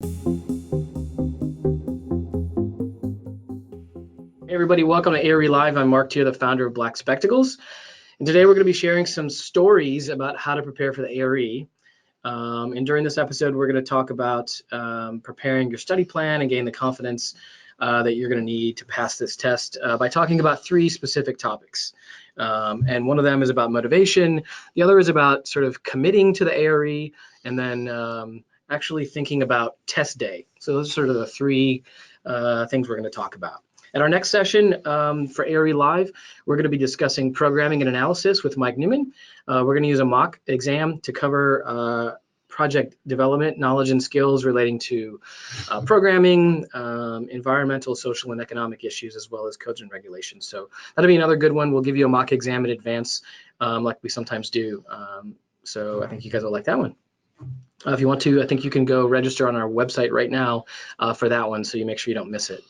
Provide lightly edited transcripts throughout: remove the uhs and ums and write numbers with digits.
Hey everybody, welcome to ARE Live. I'm Mark Tier, the founder of Black Spectacles. And today we're going to be sharing some stories about how to prepare for the ARE. And during this episode, we're going to talk about preparing your study plan and gain the confidence that you're going to need to pass this test by talking about three specific topics. And one of them is about motivation. The other is about sort of committing to the ARE, and then actually thinking about test day. So those are sort of the three things we're going to talk about. At our next session for ARE Live, we're going to be discussing programming and analysis with Mike Newman. We're going to use a mock exam to cover project development, knowledge and skills relating to programming, environmental, social, and economic issues, as well as codes and regulations. So that'll be another good one. We'll give you a mock exam in advance, like we sometimes do. So I think you guys will like that one. If you want to, I think you can go register on our website right now for that one, so you make sure you don't miss it.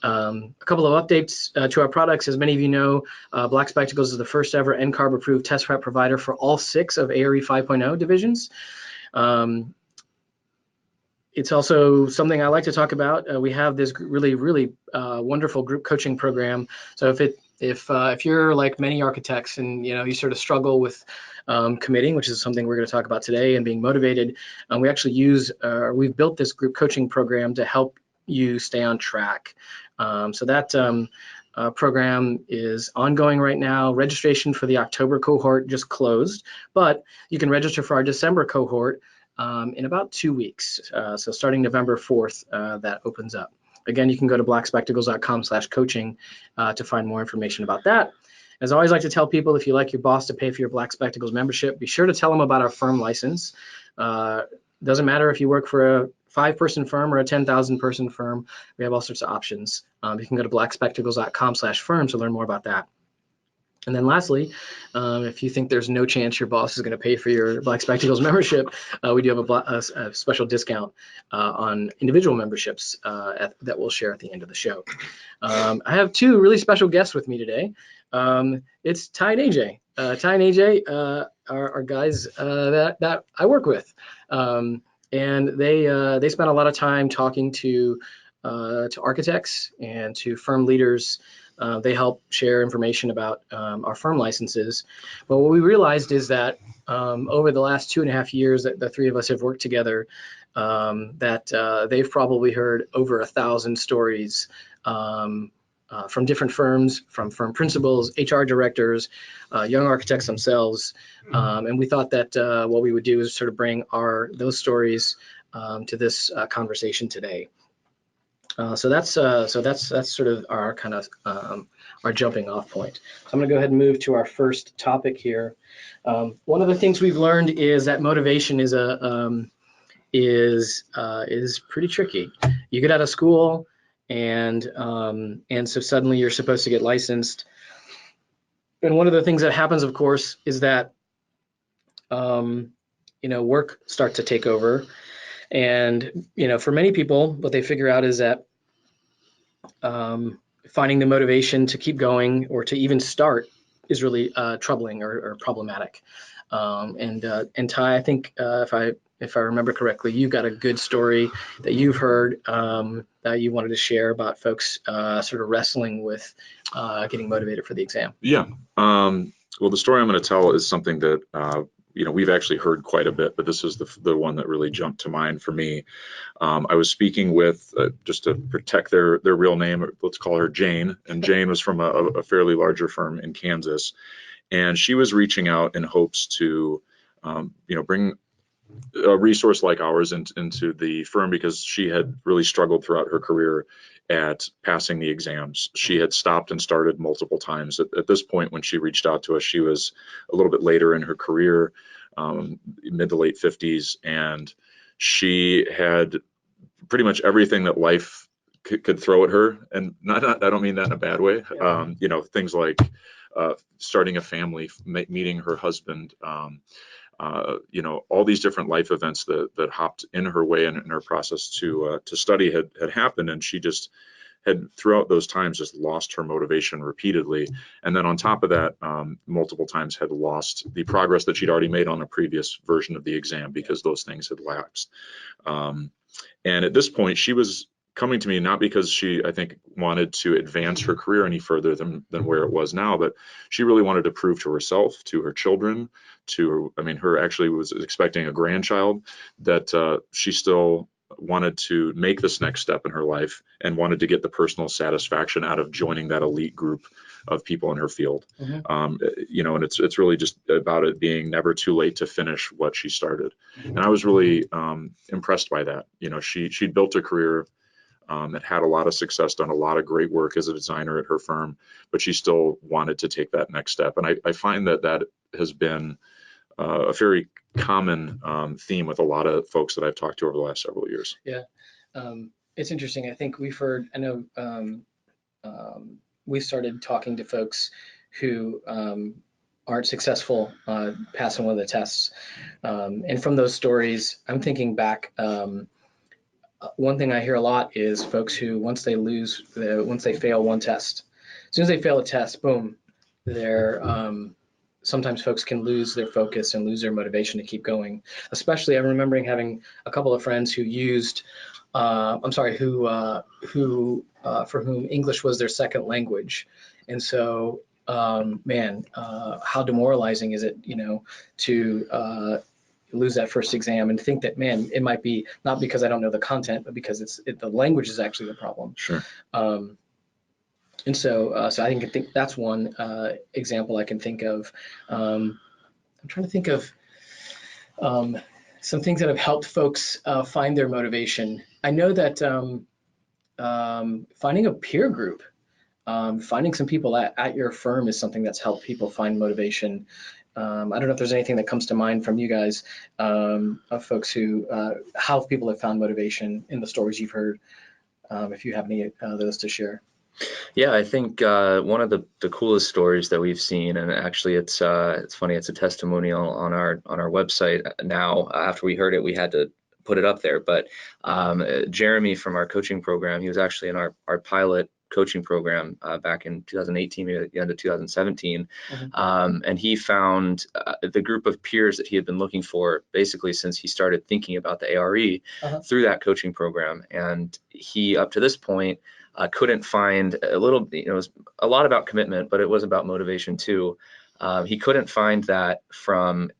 A couple of updates to our products. As many of you know, Black Spectacles is the first ever NCARB approved test prep provider for all 6 of ARE 5.0 divisions. It's also something I like to talk about. We have this really wonderful group coaching program. So if you're like many architects and you sort of struggle with committing, which is something we're going to talk about today, and being motivated, we actually we've built this group coaching program to help you stay on track. So that program is ongoing right now. Registration for the October cohort just closed, but you can register for our December cohort in about 2 weeks. So starting November 4th, that opens up. Again, you can go to blackspectacles.com/coaching to find more information about that. As I always like to tell people, if you like your boss to pay for your Black Spectacles membership, be sure to tell them about our firm license. Doesn't matter if you work for a 5-person firm or a 10,000-person firm. We have all sorts of options. You can go to blackspectacles.com/firm to learn more about that. And then lastly, if you think there's no chance your boss is going to pay for your Black Spectacles membership, we do have a special discount on individual memberships that we'll share at the end of the show. I have 2 really special guests with me today. It's Ty and AJ. Ty and AJ are guys that I work with. And they spent a lot of time talking to architects and to firm leaders. They help share information about our firm licenses. But what we realized is that over the last 2.5 years that the 3 of us have worked together, that they've probably heard over 1,000 stories from different firms, from firm principals, HR directors, young architects themselves. And we thought that what we would do is sort of bring those stories to this conversation today. So that's sort of our kind of our jumping off point. So I'm going to go ahead and move to our first topic here. One of the things we've learned is that motivation is pretty tricky. You get out of school, and so suddenly you're supposed to get licensed. And one of the things that happens, of course, is that work starts to take over. And for many people, what they figure out is that finding the motivation to keep going or to even start is really troubling or problematic. And Ty, I think if I remember correctly, you've got a good story that you've heard that you wanted to share about folks sort of wrestling with getting motivated for the exam. Yeah. Well, the story I'm going to tell is something that we've actually heard quite a bit, but this is the one that really jumped to mind for me. I was speaking with, just to protect their real name, let's call her Jane, and Jane was from a fairly larger firm in Kansas, and she was reaching out in hopes to bring a resource like ours into the firm, because she had really struggled throughout her career at passing the exams. She had stopped and started multiple times. At this point, when she reached out to us, she was a little bit later in her career, mid to late 50s, and she had pretty much everything that life could throw at her. And I don't mean that in a bad way. Things like starting a family, meeting her husband, all these different life events that hopped in her way and in her process to study had happened, and she just had throughout those times just lost her motivation repeatedly, and then on top of that, multiple times had lost the progress that she'd already made on a previous version of the exam because those things had lapsed. And at this point, she was coming to me not because she, I think, wanted to advance her career any further than where it was now, but she really wanted to prove to herself, to her children, I mean, her actually was expecting a grandchild, that she still wanted to make this next step in her life and wanted to get the personal satisfaction out of joining that elite group of people in her field. You know, and it's really just about it being never too late to finish what she started. And I was really impressed by that. You know, she'd built a career that had a lot of success, done a lot of great work as a designer at her firm, but she still wanted to take that next step. And I find that has been a very common theme with a lot of folks that I've talked to over the last several years. Yeah, it's interesting. I think I know we started talking to folks who aren't successful passing one of the tests. And from those stories, I'm thinking back, one thing I hear a lot is folks who, once they fail one test, as soon as they fail a test, boom, they're, sometimes folks can lose their focus and lose their motivation to keep going. Especially, I'm remembering having a couple of friends who used, for whom English was their second language. And so, man, how demoralizing is it, you know, to lose that first exam and think that, man, it might be not because I don't know the content, but because the language is actually the problem. Sure. And so I think that's one example I can think of. I'm trying to think of some things that have helped folks find their motivation. I know that finding a peer group, finding some people at your firm is something that's helped people find motivation. I don't know if there's anything that comes to mind from you guys of folks who, how people have found motivation in the stories you've heard, if you have any of those to share. Yeah, I think one of the coolest stories that we've seen, and actually it's funny, it's a testimonial on our website now. After we heard it, we had to put it up there. But Jeremy from our coaching program, he was actually in our pilot coaching program back in 2018, maybe at the end of 2017. And he found the group of peers that he had been looking for basically since he started thinking about the ARE through that coaching program. And he, up to this point, couldn't find it was a lot about commitment, but it was about motivation too. He couldn't find that from,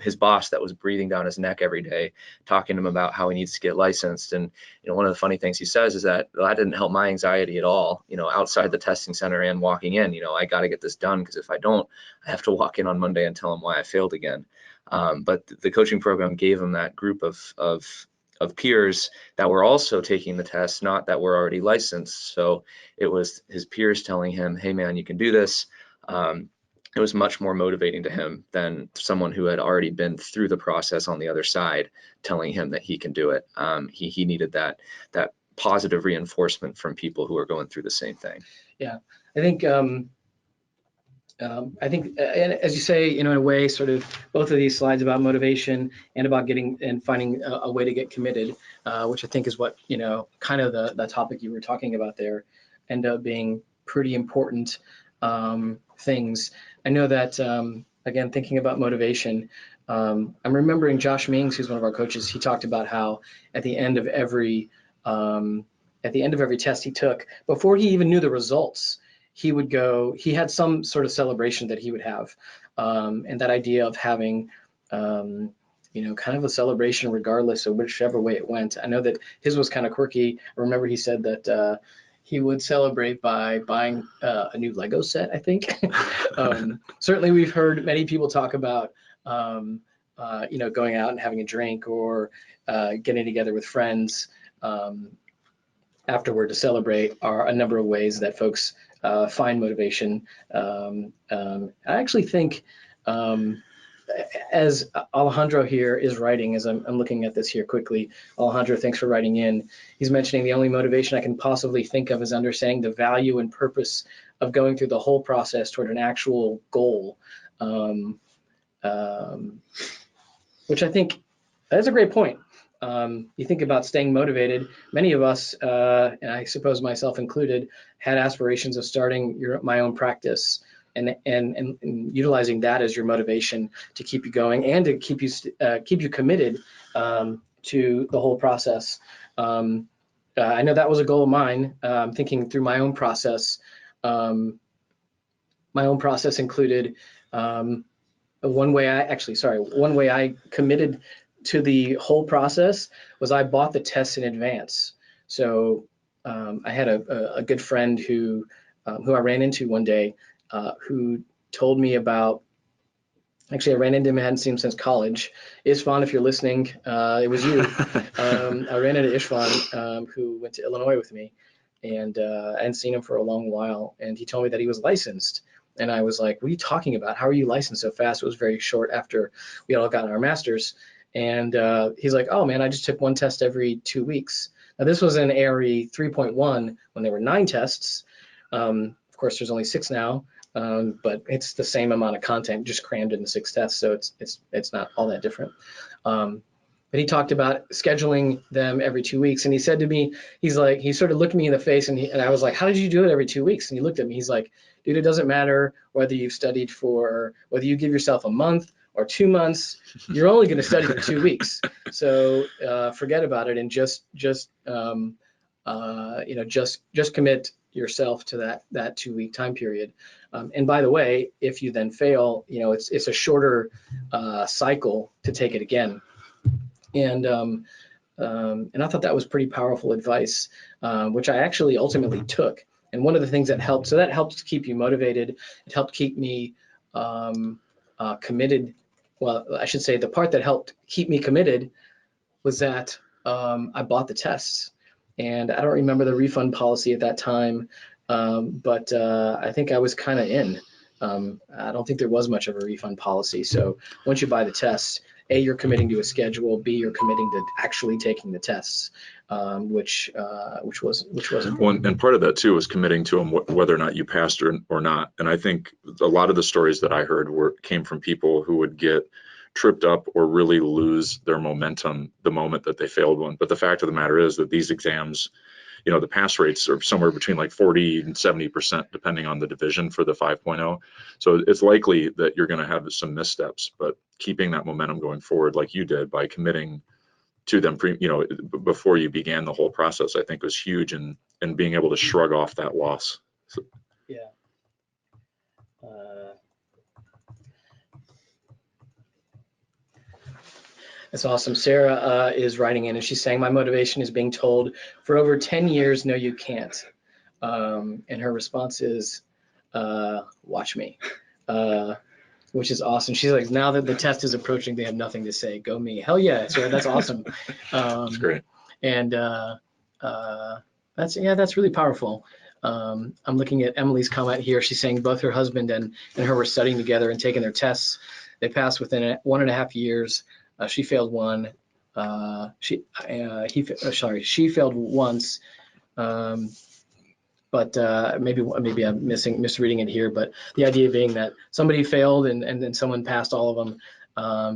his boss that was breathing down his neck every day, talking to him about how he needs to get licensed. And, one of the funny things he says is that didn't help my anxiety at all, outside the testing center and walking in, I got to get this done, because if I don't, I have to walk in on Monday and tell him why I failed again. But the coaching program gave him that group of peers that were also taking the test, not that were already licensed. So it was his peers telling him, hey man, you can do this. It was much more motivating to him than someone who had already been through the process on the other side telling him that he can do it. He needed that positive reinforcement from people who are going through the same thing. Yeah, I think and as you say, in a way, sort of both of these slides about motivation and about getting and finding a way to get committed, which I think is what, kind of the topic you were talking about there, end up being pretty important things. I know that, again, thinking about motivation, I'm remembering Josh Mings, who's one of our coaches. He talked about how at the end of every test he took, before he even knew the results, he had some sort of celebration that he would have. And that idea of having, kind of a celebration regardless of whichever way it went. I know that his was kind of quirky. I remember he said that he would celebrate by buying a new Lego set, I think. Certainly we've heard many people talk about, going out and having a drink or getting together with friends afterward to celebrate are a number of ways that folks find motivation. I actually think, as Alejandro here is writing, as I'm looking at this here quickly, Alejandro, thanks for writing in. He's mentioning the only motivation I can possibly think of is understanding the value and purpose of going through the whole process toward an actual goal, which I think that's a great point. You think about staying motivated. Many of us, and I suppose myself included, had aspirations of starting my own practice and utilizing that as your motivation to keep you going and to keep you committed to the whole process. I know that was a goal of mine. I'm thinking through my own process. My own process included one way I committed to the whole process was I bought the tests in advance. So I had a good friend who I ran into one day who told me about. Actually, I ran into him, I hadn't seen him since college. Ishvan, if you're listening, it was you. I ran into Ishvan, who went to Illinois with me, and I hadn't seen him for a long while. And he told me that he was licensed. And I was like, what are you talking about? How are you licensed so fast? It was very short after we had all gotten our masters. And he's like, oh man, I just took one test every 2 weeks. Now this was in ARE 3.1 when there were 9 tests. Of course, there's only 6 now. But it's the same amount of content just crammed into 6 tests, so it's not all that different. But he talked about scheduling them every 2 weeks, and he said to me, he sort of looked me in the face, and I was like, how did you do it every 2 weeks? And he looked at me, he's like, dude, it doesn't matter whether you've studied for, whether you give yourself a month or 2 months, you're only going to study for 2 weeks. So forget about it and just commit yourself to that 2 week time period. And by the way, if you then fail, it's a shorter cycle to take it again. And I thought that was pretty powerful advice, which I actually ultimately took. And one of the things that helped, so that helped keep you motivated. It helped keep me committed. Well, I should say the part that helped keep me committed was that I bought the tests. And I don't remember the refund policy at that time, but I think I was kind of in. I don't think there was much of a refund policy. So once you buy the tests, A, you're committing to a schedule. B, you're committing to actually taking the tests, which was important. Well, and part of that too was committing to them whether or not you passed or not. And I think a lot of the stories that I heard came from people who would get tripped up or really lose their momentum the moment that they failed one. But the fact of the matter is that these exams, the pass rates are somewhere between like 40 and 70%, depending on the division for the 5.0. So it's likely that you're going to have some missteps, but keeping that momentum going forward, like you did by committing to them, before you began the whole process, I think was huge in being able to shrug off that loss. So. Yeah. That's awesome. Sarah is writing in and she's saying, my motivation is being told for over 10 years, no, you can't. And her response is, watch me, which is awesome. She's like, now that the test is approaching, they have nothing to say. Go me. Hell yeah, Sarah, that's awesome. That's great. And that's really powerful. I'm looking at Emily's comment here. She's saying both her husband and her were studying together and taking their tests. They passed within 1.5 years. She failed one. She failed once. But maybe I'm misreading it here. But the idea being that somebody failed and then someone passed all of them,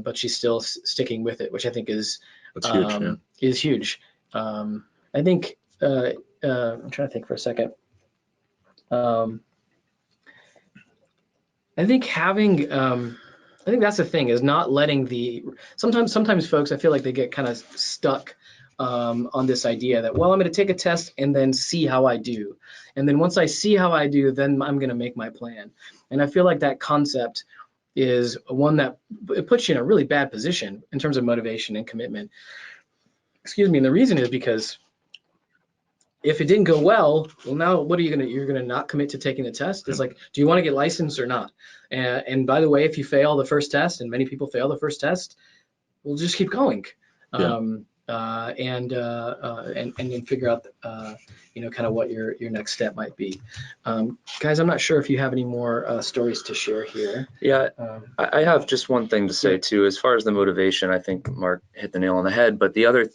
but she's still sticking with it, which I think is huge. Is huge. I think I'm trying to think for a second. I think that's the thing, is not letting sometimes folks, I feel like they get kind of stuck on this idea that, well, I'm going to take a test and then see how I do. And then once I see how I do, then I'm going to make my plan. And I feel like that concept is one that it puts you in a really bad position in terms of motivation and commitment. Excuse me. And the reason is because if it didn't go well, now what are you you're going to not commit to taking the test? It's like, do you want to get licensed or not? And by the way, if you fail the first test, and many people fail the first test, we'll just keep going. Yeah. And then figure out, kind of what your next step might be. Guys, I'm not sure if you have any more stories to share here. Yeah, I have just one thing to say too. As far as the motivation, I think Mark hit the nail on the head. But the other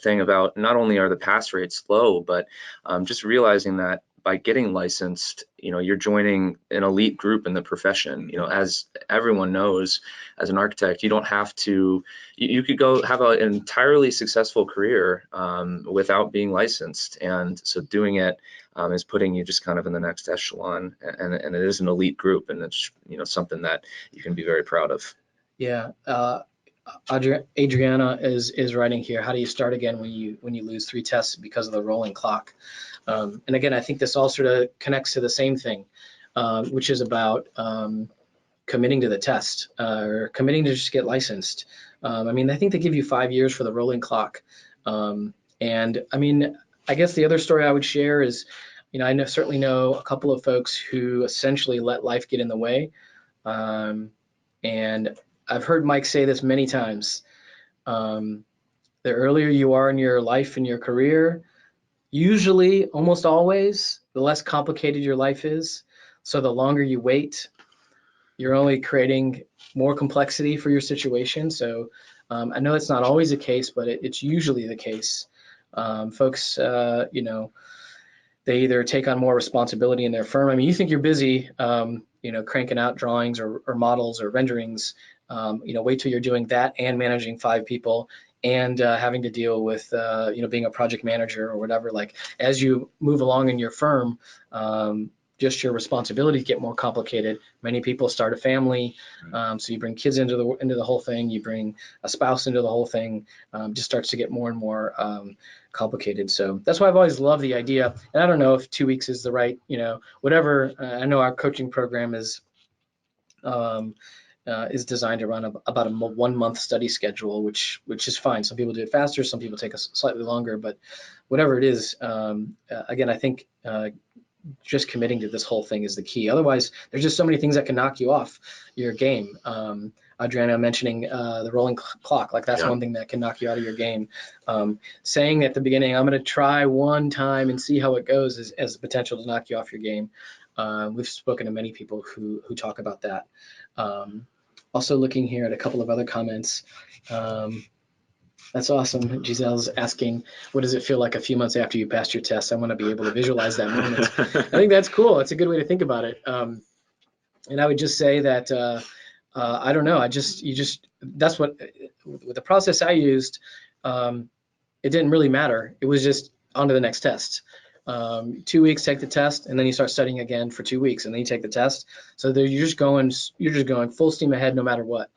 thing about, not only are the pass rates low, but just realizing that by getting licensed, you're joining an elite group in the profession. As everyone knows, as an architect, you don't have to, you could go have an entirely successful career without being licensed. And so doing it is putting you just kind of in the next echelon, and it is an elite group, and it's something that you can be very proud of. Yeah. Adriana is writing here. How do you start again when you lose 3 tests because of the rolling clock? And again, I think this all sort of connects to the same thing, which is about committing to the test or committing to just get licensed. I mean, I think they give you 5 years for the rolling clock. And I mean, I guess the other story I would share is, I certainly know a couple of folks who essentially let life get in the way. And I've heard Mike say this many times. The earlier you are in your life and your career, usually, almost always, the less complicated your life is. So the longer you wait, you're only creating more complexity for your situation. So I know it's not always the case, but it's usually the case. Folks, they either take on more responsibility in their firm. I mean, you think you're busy, cranking out drawings or models or renderings. Wait till you're doing that and managing 5 people and having to deal with, being a project manager or whatever. Like, as you move along in your firm, just your responsibilities get more complicated. Many people start a family, so you bring kids into the whole thing. You bring a spouse into the whole thing. Just starts to get more and more complicated. So that's why I've always loved the idea. And I don't know if 2 weeks is the right, whatever. I know our coaching program is designed to run about a 1 month study schedule, which is fine. Some people do it faster, some people take us slightly longer, but whatever it is, again, I think just committing to this whole thing is the key. Otherwise, there's just so many things that can knock you off your game. Adriana mentioning the rolling clock, like that's one thing that can knock you out of your game. Saying at the beginning, I'm going to try one time and see how it goes, has the potential to knock you off your game. We've spoken to many people who talk about that. Also looking here at a couple of other comments. That's awesome. Giselle's asking, what does it feel like a few months after you passed your test? I want to be able to visualize that moment. I think that's cool. It's a good way to think about it. And I would just say that, I don't know. That's what, with the process I used, it didn't really matter. It was just on to the next test. 2 weeks, take the test, and then you start studying again for 2 weeks, and then you take the test. So you're just going full steam ahead no matter what.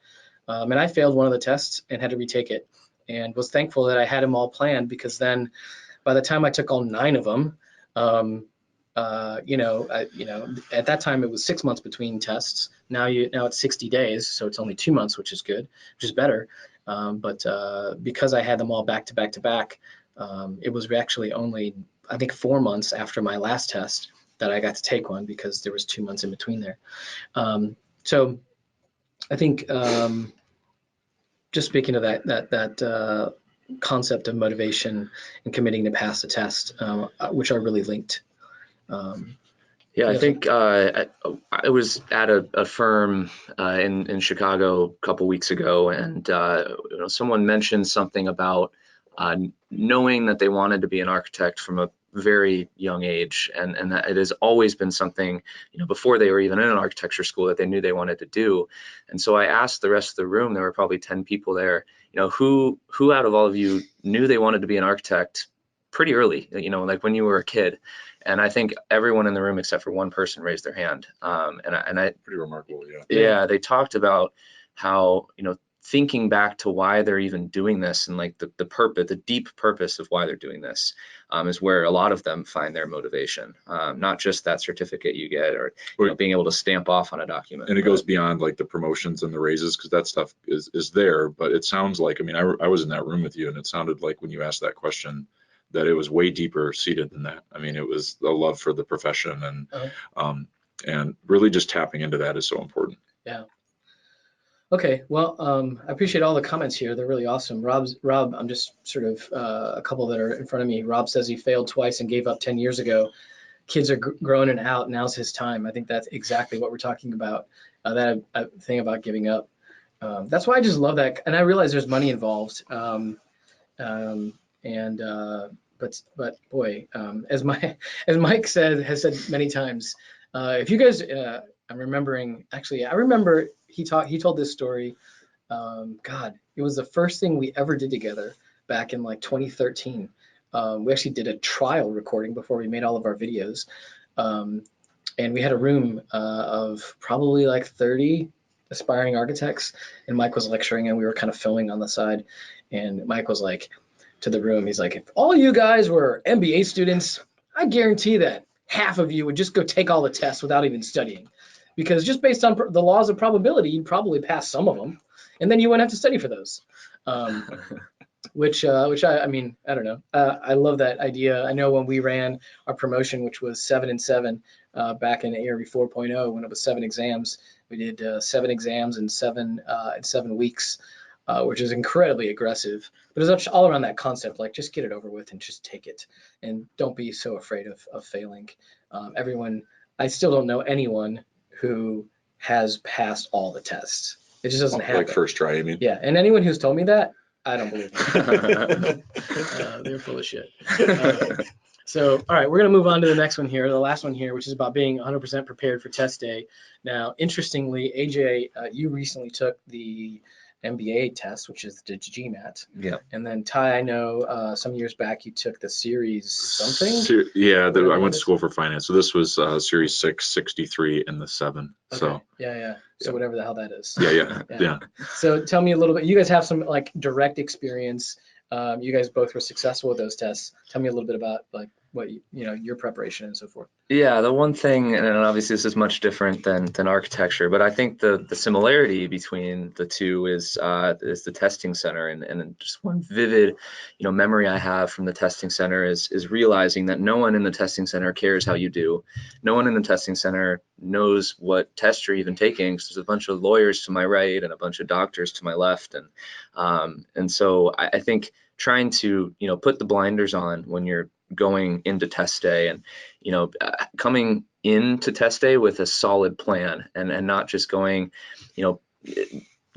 And I failed one of the tests and had to retake it, and was thankful that I had them all planned, because then by the time I took all 9 of them, at that time it was 6 months between tests. Now it's 60 days, so it's only 2 months, which is good, which is better. But because I had them all back to back to back, it was actually only, I think, 4 months after my last test that I got to take one, because there was 2 months in between there. So I think just speaking to that concept of motivation and committing to pass the test, which are really linked. I think I was at a firm in Chicago a couple weeks ago, and someone mentioned something about knowing that they wanted to be an architect from a very young age, and that it has always been something, before they were even in an architecture school, that they knew they wanted to do. And so I asked the rest of the room, there were probably 10 people there, who out of all of you knew they wanted to be an architect pretty early, like when you were a kid? And I think everyone in the room except for one person raised their hand. And I pretty remarkable, yeah, they talked about how, thinking back to why they're even doing this, and like the purpose, the deep purpose of why they're doing this, is where a lot of them find their motivation. Not just that certificate you get, or being able to stamp off on a document. And it goes beyond like the promotions and the raises, because that stuff is there. But it sounds like, I was in that room with you, and it sounded like when you asked that question, that it was way deeper seated than that. It was a love for the profession, and really just tapping into that is so important. Yeah. Okay, well, I appreciate all the comments here. They're really awesome. Rob, I'm just sort of a couple that are in front of me. Rob says he failed twice and gave up 10 years ago. Kids are growing and out. Now's his time. I think that's exactly what we're talking about, that thing about giving up. That's why I just love that. And I realize there's money involved. But boy, as Mike has said many times, if you guys, I'm remembering, actually, I remember he told this story. God, it was the first thing we ever did together back in like 2013. We actually did a trial recording before we made all of our videos. And we had a room of probably like 30 aspiring architects, and Mike was lecturing, and we were kind of filming on the side. And Mike was like to the room, he's like, if all you guys were MBA students, I guarantee that half of you would just go take all the tests without even studying, because just based on the laws of probability, you'd probably pass some of them, and then you wouldn't have to study for those. Which I mean, I don't know. I love that idea. I know when we ran our promotion, which was 7 and 7, back in ARB 4.0, when it was 7 exams, we did 7 exams in 7 weeks, which is incredibly aggressive. But it's all around that concept, like just get it over with and just take it, and don't be so afraid of failing. I still don't know anyone who has passed all the tests. It just doesn't happen. Like first try, you mean? Yeah, and anyone who's told me that, I don't believe them. They're full of shit. So, all right, we're going to move on to the next one here, the last one here, which is about being 100% prepared for test day. Now, interestingly, AJ, you recently took the MBA test, which is the GMAT. Yeah. And then Ty, I know some years back you took the series something. I went to school for finance. So this was Series 6, 63, and the 7. Okay. So Yeah. So whatever the hell that is. Yeah. So tell me a little bit. You guys have some like direct experience. You guys both were successful with those tests. Tell me a little bit about like what your preparation and so forth. Yeah, the one thing, and obviously this is much different than architecture, but I think the similarity between the two is the testing center, and just one vivid memory I have from the testing center is realizing that no one in the testing center cares how you do. No one in the testing center knows what test you're even taking, because there's a bunch of lawyers to my right and a bunch of doctors to my left, and so I think trying to put the blinders on when you're going into test day, and coming into test day with a solid plan, and not just going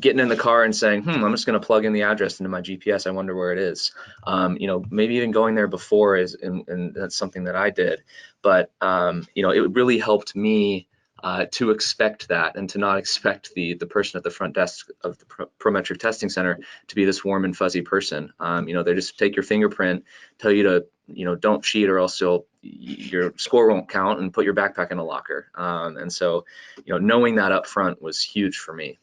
getting in the car and saying, I'm just going to plug in the address into my GPS, I wonder where it is. Maybe even going there before and that's something that I did, but it really helped me to expect that, and to not expect the person at the front desk of the Prometric Testing Center to be this warm and fuzzy person. They just take your fingerprint, tell you to don't cheat or else your score won't count, and put your backpack in a locker. And so knowing that up front was huge for me.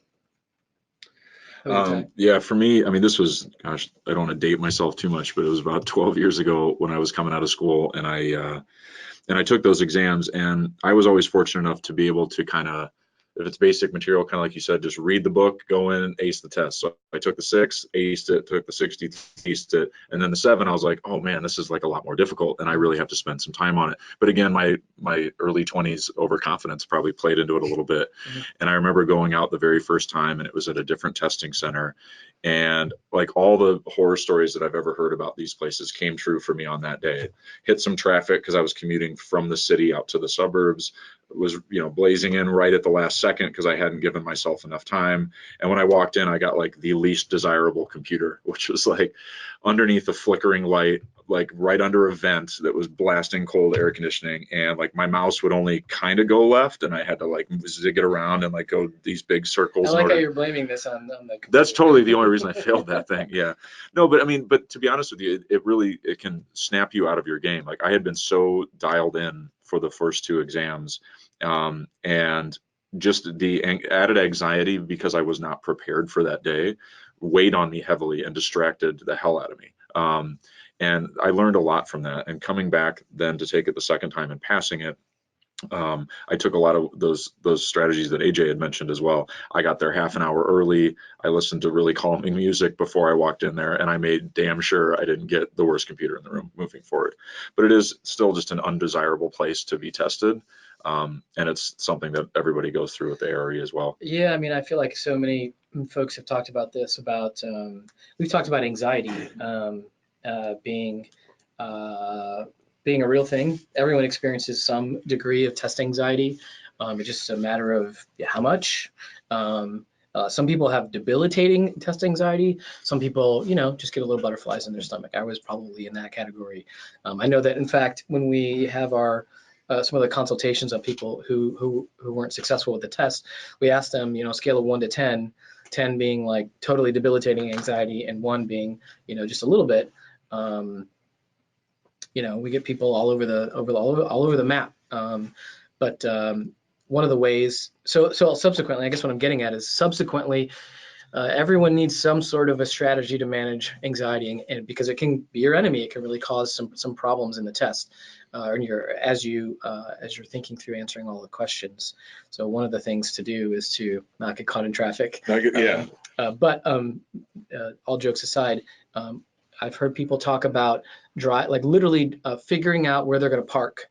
Yeah, for me, I mean, this was, gosh, I don't want to date myself too much, but it was about 12 years ago when I was coming out of school, and I took those exams, and I was always fortunate enough to be able to kind of, if it's basic material, kind of like you said, just read the book, go in, ace the test. So I took the 6, aced it, took the 60, aced it, and then the 7, I was like, oh man, this is like a lot more difficult, and I really have to spend some time on it. But again, my early 20s overconfidence probably played into it a little bit. Mm-hmm. And I remember going out the very first time, and it was at a different testing center, and like all the horror stories that I've ever heard about these places came true for me on that day. Hit some traffic because I was commuting from the city out to the suburbs. Was blazing in right at the last second because I hadn't given myself enough time. And when I walked in, I got like the least desirable computer, which was like underneath a flickering light, like right under a vent that was blasting cold air conditioning, and like my mouse would only kind of go left, and I had to like zig it around and like go these big circles. I like how you're blaming this on the computer. That's totally the only reason I failed that thing. Yeah. No, but I mean, but to be honest with you, it can snap you out of your game. Like I had been so dialed in for the first 2 exams, and just the added anxiety because I was not prepared for that day weighed on me heavily and distracted the hell out of me. And I learned a lot from that. And coming back then to take it the second time and passing it, I took a lot of those strategies that AJ had mentioned as well. I got there half an hour early. I listened to really calming music before I walked in there, and I made damn sure I didn't get the worst computer in the room moving forward. But it is still just an undesirable place to be tested. And it's something that everybody goes through with the ARE as well. Yeah, I mean, I feel like so many folks have talked about this, we've talked about anxiety being a real thing. Everyone experiences some degree of test anxiety. It's just a matter of how much. Some people have debilitating test anxiety. Some people, just get a little butterflies in their stomach. I was probably in that category. I know that, in fact, when we have our some of the consultations on people who weren't successful with the test, we asked them, scale of 1 to 10, 10 being like totally debilitating anxiety and 1 being, just a little bit. We get people all over the map. But one of the ways, so subsequently, I guess what I'm getting at is subsequently, everyone needs some sort of a strategy to manage anxiety, and because it can be your enemy, it can really cause some problems in the test, as you're thinking through answering all the questions. So one of the things to do is to not get caught in traffic. But all jokes aside, I've heard people talk about literally figuring out where they're going to park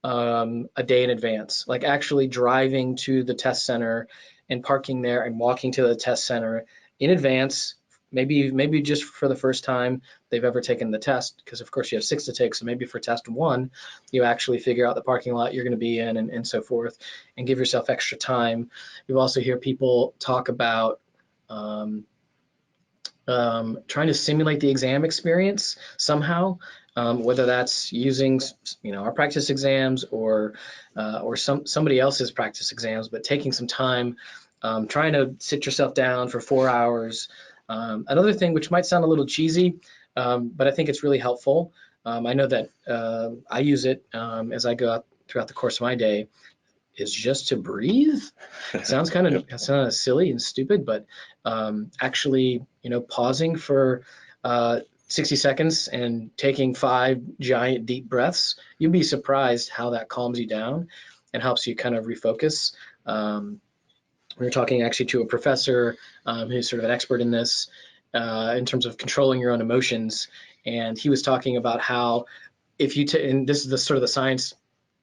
a day in advance, like actually driving to the test center and parking there and walking to the test center in advance, maybe just for the first time they've ever taken the test, because of course you have 6 to take, so maybe for test 1 you actually figure out the parking lot you're going to be in, and so forth, and give yourself extra time. You also hear people talk about trying to simulate the exam experience somehow, whether that's using our practice exams or somebody else's practice exams, but taking some time, trying to sit yourself down for 4 hours. Another thing which might sound a little cheesy, but I think it's really helpful. I know that I use it as I go out throughout the course of my day, is just to breathe. It sounds kind of silly and stupid, but actually, pausing for 60 seconds and taking 5 giant deep breaths, you'd be surprised how that calms you down and helps you kind of refocus. We were talking actually to a professor who's sort of an expert in this, in terms of controlling your own emotions, and he was talking about how if you and this is the sort of the science,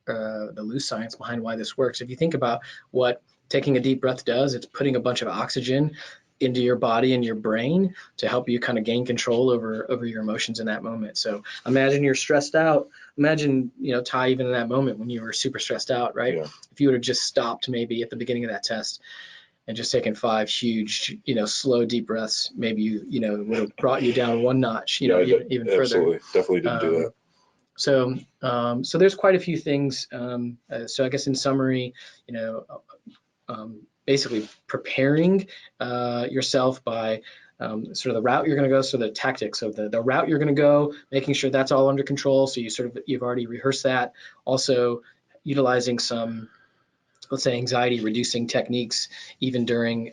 the loose science behind why this works. If you think about what taking a deep breath does, it's putting a bunch of oxygen into your body and your brain to help you kind of gain control over your emotions in that moment. So imagine you're stressed out. Imagine, Ty, even in that moment when you were super stressed out, right? Yeah. If you would have just stopped maybe at the beginning of that test and just taken 5 huge, slow, deep breaths, maybe you would have brought you down 1 notch, even further. Absolutely, definitely didn't do that. So there's quite a few things. So I guess in summary, basically preparing yourself by sort of the route you're going to go. So the tactics of the route you're going to go, making sure that's all under control. So you've already rehearsed that. Also utilizing some, let's say, anxiety reducing techniques, even during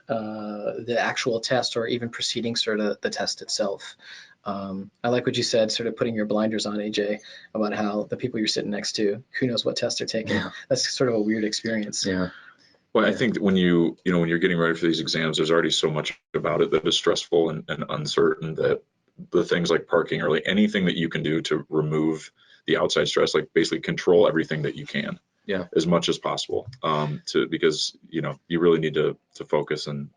the actual test or even preceding sort of the test itself. I like what you said, sort of putting your blinders on, AJ, about how the people you're sitting next to, who knows what test they're taking. Yeah. That's sort of a weird experience. Yeah. Well, I think that when you're getting ready for these exams, there's already so much about it that is stressful and uncertain, that the things like parking or anything that you can do to remove the outside stress, like basically control everything that you can, as much as possible, because you really need to focus and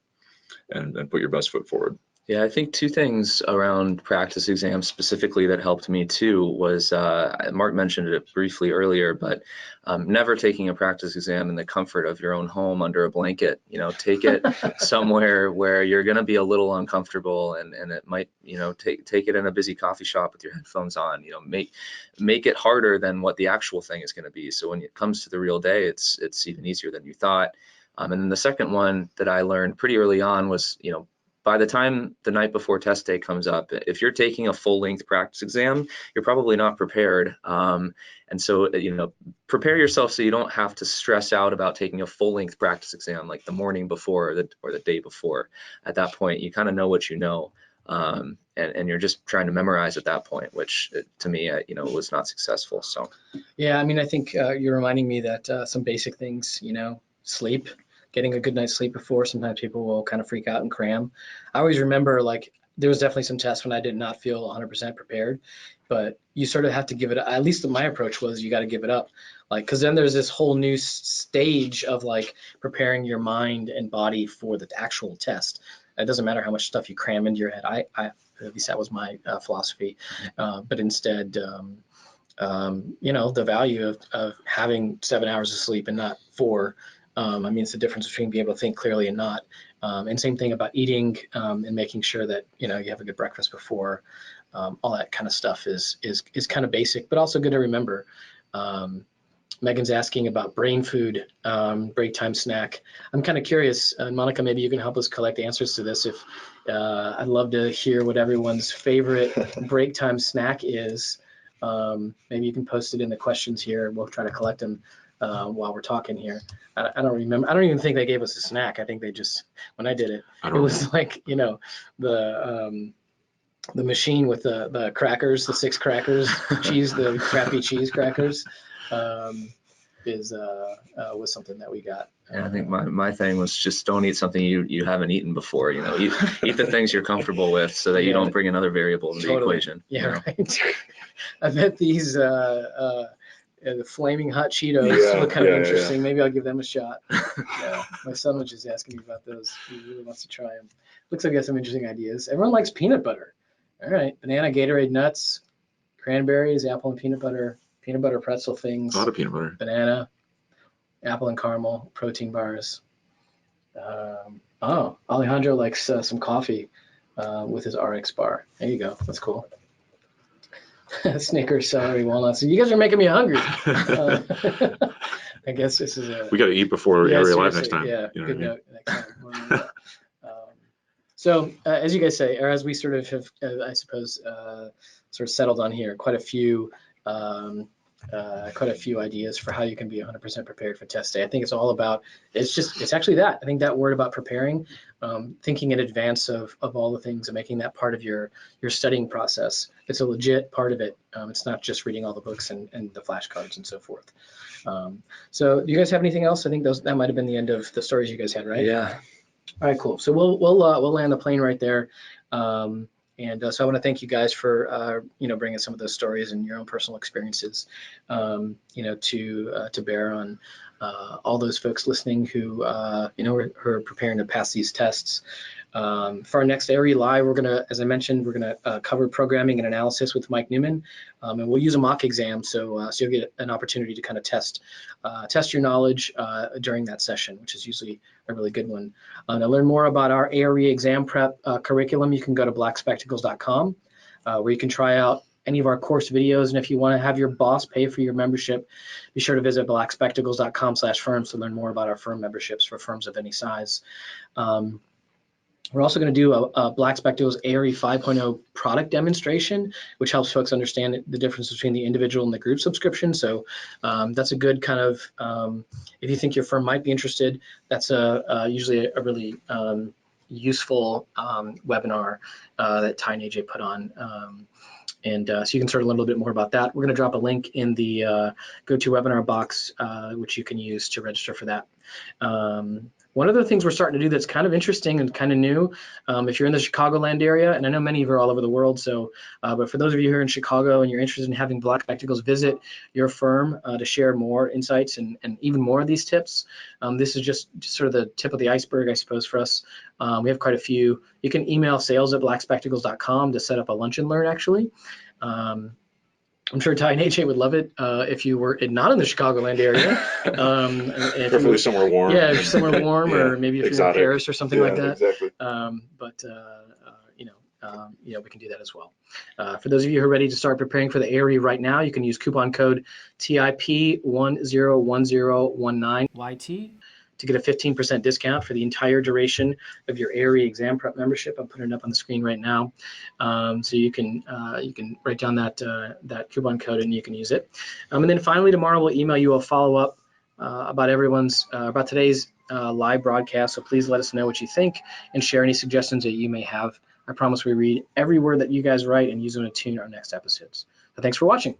put your best foot forward. Yeah, I think 2 things around practice exams specifically that helped me too was, Mark mentioned it briefly earlier, but never taking a practice exam in the comfort of your own home under a blanket. Take it somewhere where you're going to be a little uncomfortable, and it might, take it in a busy coffee shop with your headphones on. Make it harder than what the actual thing is going to be. So when it comes to the real day, it's even easier than you thought. And then the second one that I learned pretty early on was, by the time the night before test day comes up, if you're taking a full-length practice exam, you're probably not prepared. And so, prepare yourself so you don't have to stress out about taking a full-length practice exam like the morning before or the day before. At that point, you kind of know what you know, and you're just trying to memorize at that point, which to me, was not successful. So, yeah, I think you're reminding me that some basic things, sleep. Getting a good night's sleep before, sometimes people will kind of freak out and cram. I always remember, there was definitely some tests when I did not feel 100% prepared, but you sort of have to give it, at least my approach was, you got to give it up. Because then there's this whole new stage of preparing your mind and body for the actual test. It doesn't matter how much stuff you cram into your head. I at least that was my philosophy. But instead, the value of having 7 hours of sleep and not 4. It's the difference between being able to think clearly and not. And same thing about eating, and making sure that you have a good breakfast before. All that kind of stuff is kind of basic, but also good to remember. Megan's asking about brain food, break time snack. I'm kind of curious, Monica, maybe you can help us collect answers to this. If I'd love to hear what everyone's favorite break time snack is. Maybe you can post it in the questions here. We'll try to collect them. while we're talking here. I don't remember. I don't even think they gave us a snack. I think they just, when I did it, it was like, you know, the machine with the crackers, the 6 crackers, cheese, the crappy cheese crackers, was something that we got. And I think my thing was just don't eat something you haven't eaten before. You know, eat the things you're comfortable with, so that you don't bring another variable into the equation. Yeah, you know? right. I bet these the flaming hot Cheetos look kind of interesting. Yeah. Maybe I'll give them a shot. Yeah, my son was just asking me about those. He really wants to try them. Looks like we got some interesting ideas. Everyone likes peanut butter. All right, banana, Gatorade, nuts, cranberries, apple and peanut butter pretzel things. A lot of peanut butter. Banana, apple and caramel, protein bars. Alejandro likes some coffee with his RX bar. There you go. That's cool. Snickers, celery, walnuts. You guys are making me hungry. I guess this is we got to eat before Area Live next time. Yeah, you know good note. Next time. So as you guys say, or as we sort of have, I suppose, sort of settled on here, quite a few ideas for how you can be 100% prepared for test day. I think it's all about, it's actually that. I think that word about preparing, thinking in advance of all the things and making that part of your studying process. It's a legit part of it. It's not just reading all the books and the flashcards and so forth. So do you guys have anything else? I think that might have been the end of the stories you guys had, right? Yeah. All right, cool. So we'll land the plane right there. So I want to thank you guys for bringing some of those stories and your own personal experiences, to bear on all those folks listening who who are preparing to pass these tests. For our next ARE Live, we're gonna, as I mentioned, we're gonna cover programming and analysis with Mike Newman, and we'll use a mock exam, so you'll get an opportunity to kind of test your knowledge during that session, which is usually a really good one. To learn more about our ARE exam prep curriculum, you can go to blackspectacles.com, where you can try out any of our course videos. And if you want to have your boss pay for your membership, be sure to visit blackspectacles.com/firms to learn more about our firm memberships for firms of any size. We're also going to do a Black Spectacles ARE 5.0 product demonstration, which helps folks understand the difference between the individual and the group subscription. So that's a good kind of, if you think your firm might be interested, that's usually a really useful webinar that Ty and AJ put on. So you can sort of learn a little bit more about that. We're going to drop a link in the GoToWebinar box, which you can use to register for that. One of the things we're starting to do that's kind of interesting and kind of new, if you're in the Chicagoland area, and I know many of you are all over the world, so but for those of you here in Chicago and you're interested in having Black Spectacles visit your firm to share more insights and even more of these tips, this is just sort of the tip of the iceberg, I suppose, for us. We have quite a few. You can email sales@blackspectacles.com to set up a lunch and learn, actually. I'm sure Ty and AJ would love it if you were not in the Chicagoland area. Preferably somewhere warm. Yeah, somewhere warm, yeah, or maybe if exotic. You're in Paris or something like that. Exactly. We can do that as well. For those of you who are ready to start preparing for the ARE right now, you can use coupon code TIP101019YT to get a 15% discount for the entire duration of your ARE exam prep membership. I'm putting it up on the screen right now, so you can write down that coupon code and you can use it. And then finally, tomorrow we'll email you a follow-up about today's live broadcast. So please let us know what you think and share any suggestions that you may have. I promise we read every word that you guys write and use them to tune our next episodes. So thanks for watching.